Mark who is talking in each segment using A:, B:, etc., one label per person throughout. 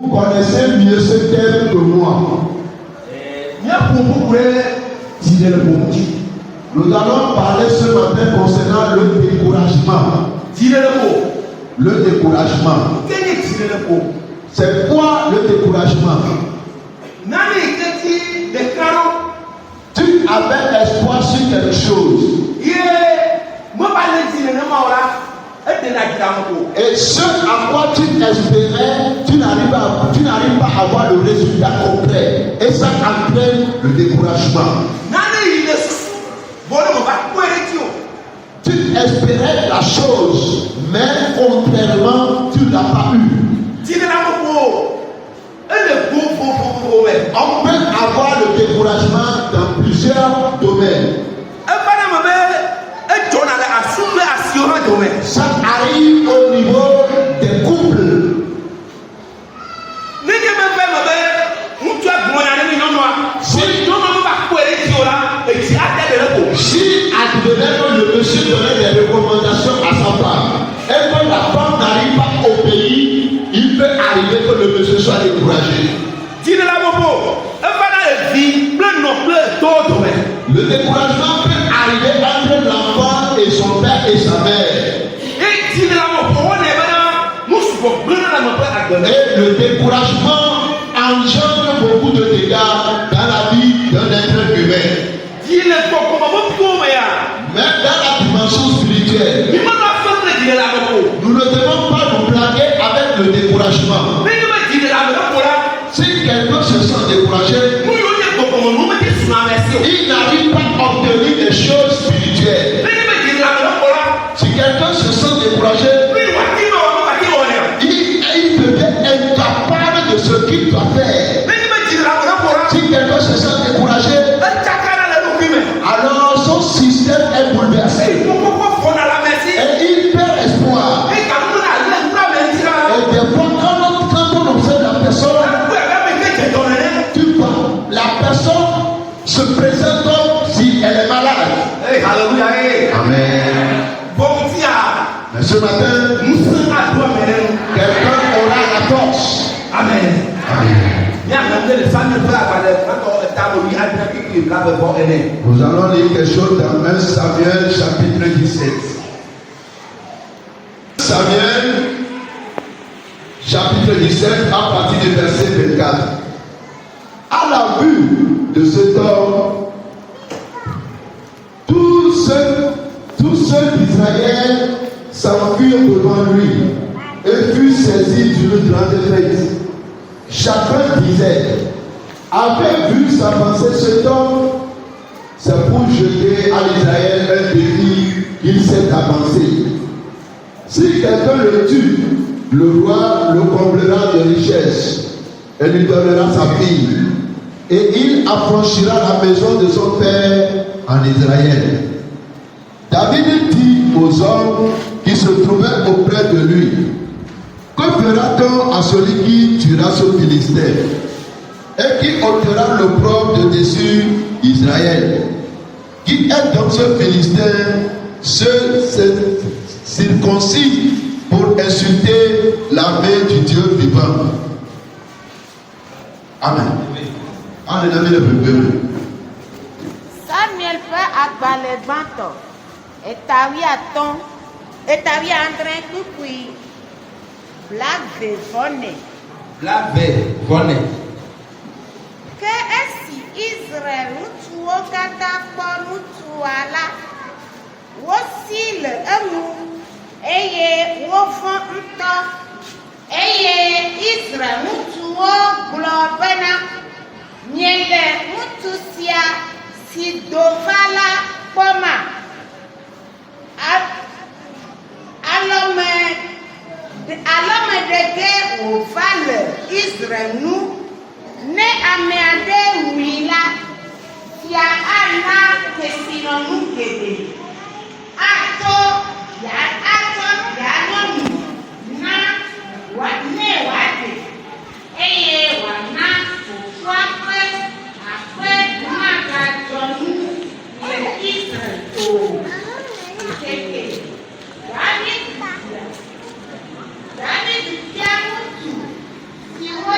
A: Vous connaissez mieux ce terme que moi. Nous allons parler ce matin concernant le découragement. Le découragement. C'est quoi le découragement? Tu avais espoir sur quelque chose. Et ce à quoi tu espérais, tu n'arrives pas à avoir le résultat concret. Et ça entraîne le découragement. Tu espérais la chose, mais contrairement, tu ne l'as pas eu. On peut avoir le découragement dans plusieurs domaines. Ça arrive au niveau des couples. Si advenant le monsieur donnait des recommandations à sa femme et que la femme n'arrive pas au pays, il peut arriver que le monsieur soit découragé. Le découragement peut arriver entre l'enfant et son père et sa mère. Et le découragement engendre beaucoup de dégâts dans la vie d'un être humain. Mais dans la dimension spirituelle, nous ne devons pas nous plaquer avec le découragement. Si quelqu'un se sent découragé, il n'arrive pas à obtenir des choses spirituelles. Si quelqu'un se sent découragé, il devient incapable de ce qu'il doit faire. Si quelqu'un se sent découragé, alors son système est bouleversé. Et il perd espoir. Et des fois, quand on observe la personne, tu vois, la personne se présente comme si elle est malade. Amen. Mais ce matin, quelqu'un aura la force. Amen. Nous allons lire quelque chose dans 1 Samuel chapitre 17. Samuel chapitre 17 à partir du verset 24. À la vue de cet homme, tous ceux d'Israël s'enfuirent devant lui et furent saisis d'une grande fête. Chacun disait: avait vu s'avancer cet homme, c'est pour jeter à l'Israël un défi qu'il s'est avancé. Si quelqu'un le tue, le roi le comblera de richesses et lui donnera sa fille, et il affranchira la maison de son père en Israël. David dit aux hommes qui se trouvaient auprès de lui: que fera-t-on à celui qui tuera ce Philistin et qui ôtera l'opprobre de dessus Israël? Qui est donc ce Philistin, ce circoncis pour insulter l'armée du Dieu vivant? Amen.
B: Samuel fait agbalẹ̀ gbàtọ̀ ẹ̀tàwí àtọ́n ẹ̀tàwí àndrẹ́ kúkúì
C: Blave vɔnɛ.
B: Ke esi Israel ŋutsuwo katã kpɔ ŋutsua la, wosi le eŋu eye wovɔ̃ ŋutɔ, eye Israel ŋutsuwo gblɔ bena miele ŋutsu sia si do va la kpɔma. Alɔmeɖege wòva le Israel nu, ne ame aɖe wui la, fia ana kesinɔnu geɖe, atsɔ vianyɔnu na ne wòaɖe, eye wòana fofoa ƒe aƒe magadzɔ nu le Israel o. David bia ŋutsu si wo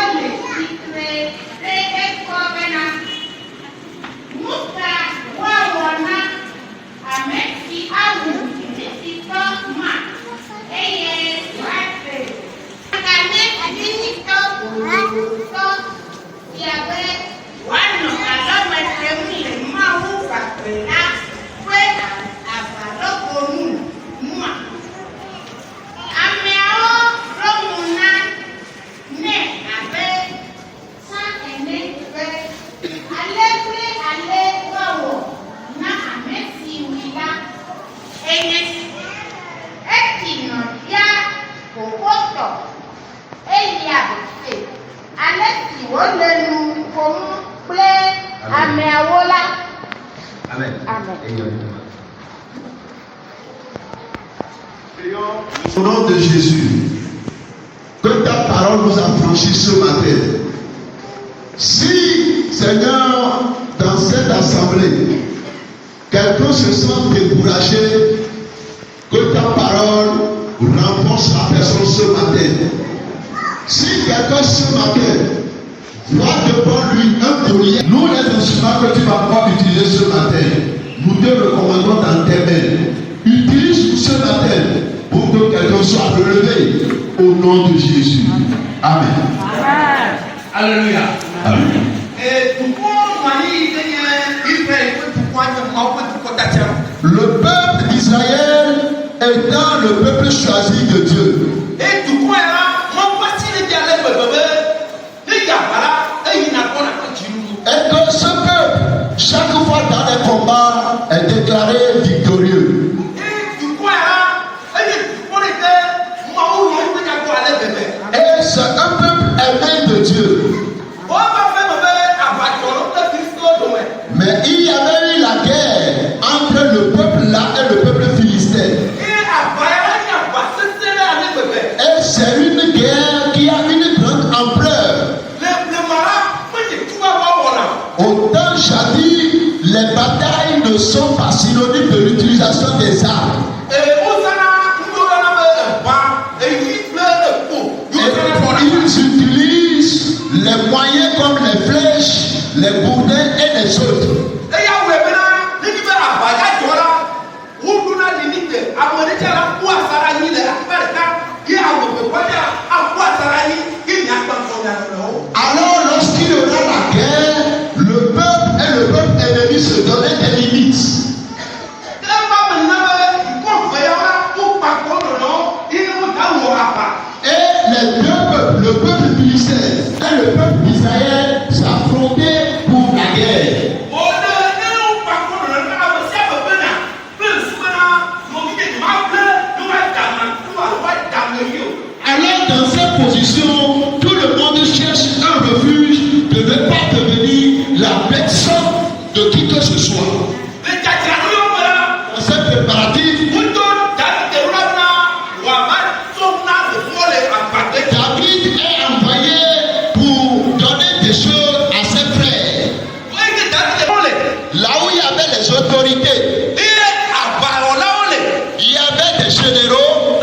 A: Au nom de Jésus, que ta parole nous affranchisse ce matin. Si, Seigneur, dans cette assemblée, quelqu'un se sent découragé, que ta parole renforce la personne ce matin. Si quelqu'un ce matin voit devant lui un collier, nous les instruments que tu vas pouvoir utiliser ce matin, nous te recommandons dans tes mains. Utilise ce matin pour que quelqu'un soit relevé au nom de Jésus. Amen.
B: Amen.
C: Alléluia.
A: Amen. Le peuple d'Israël étant le peuple choisi de Dieu. Et que ce peuple, chaque fois dans les combats, est déclaré victorieux. Et c'est un peuple aimé de Dieu. Mais il y avait eu la guerre entre le peuple là et le peuple philistin. Et c'est une guerre qui a une grande ampleur. Autant jadis, les batailles ne sont pas synonymes de l'utilisation des armes. Ils utilisent les moyens comme les flèches, les bourdins et les autres. Alors lorsqu'il y aura la guerre, le peuple et le peuple ennemi se donnaient des limites. Et les deux peuples, le peuple philistin et le peuple d'Israël, s'affrontaient pour la guerre. Alors dans cette position, tout le monde cherche un refuge de ne pas devenir la personne de qui que ce soit. Dans cette préparatif, David est envoyé pour donner des choses à ses frères. Là où il y avait les autorités, il y avait des généraux.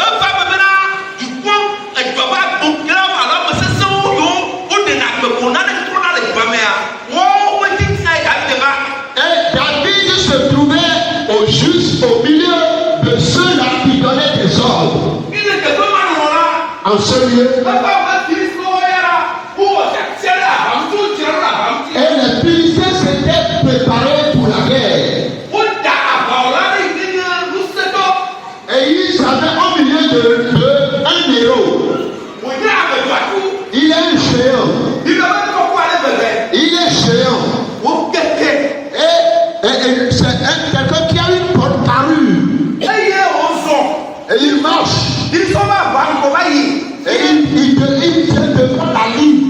A: Et David se trouvait juste au milieu de ceux-là qui donnaient des ordres. En ce lieu, et les Philistins s'étaient préparés pour la guerre. Et ils avaient au milieu de un héros. Il est un géant. Il est géant. Et c'est quelqu'un qui a une bonne parure. Et il marche. Et il tient devant la ligne.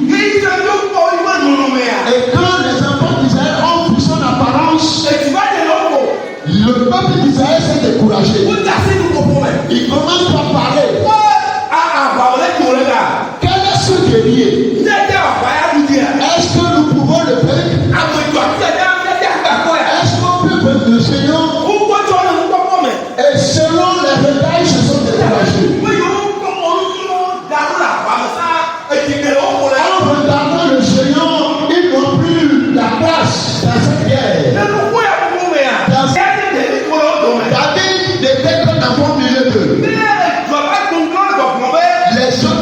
A: Et quand les enfants d'Israël ont vu son apparence, le peuple d'Israël s'est découragé. Il commence par parler. Quel est ce guerrier? Est-ce que nous pouvons le faire? Est-ce qu'on peut faire le Seigneur? Et selon les détails, se sont découragés. En regardant le Seigneur, ils n'ont plus la place dans cette guerre. David n'était qu'un enfant milieu d'eux. Les autres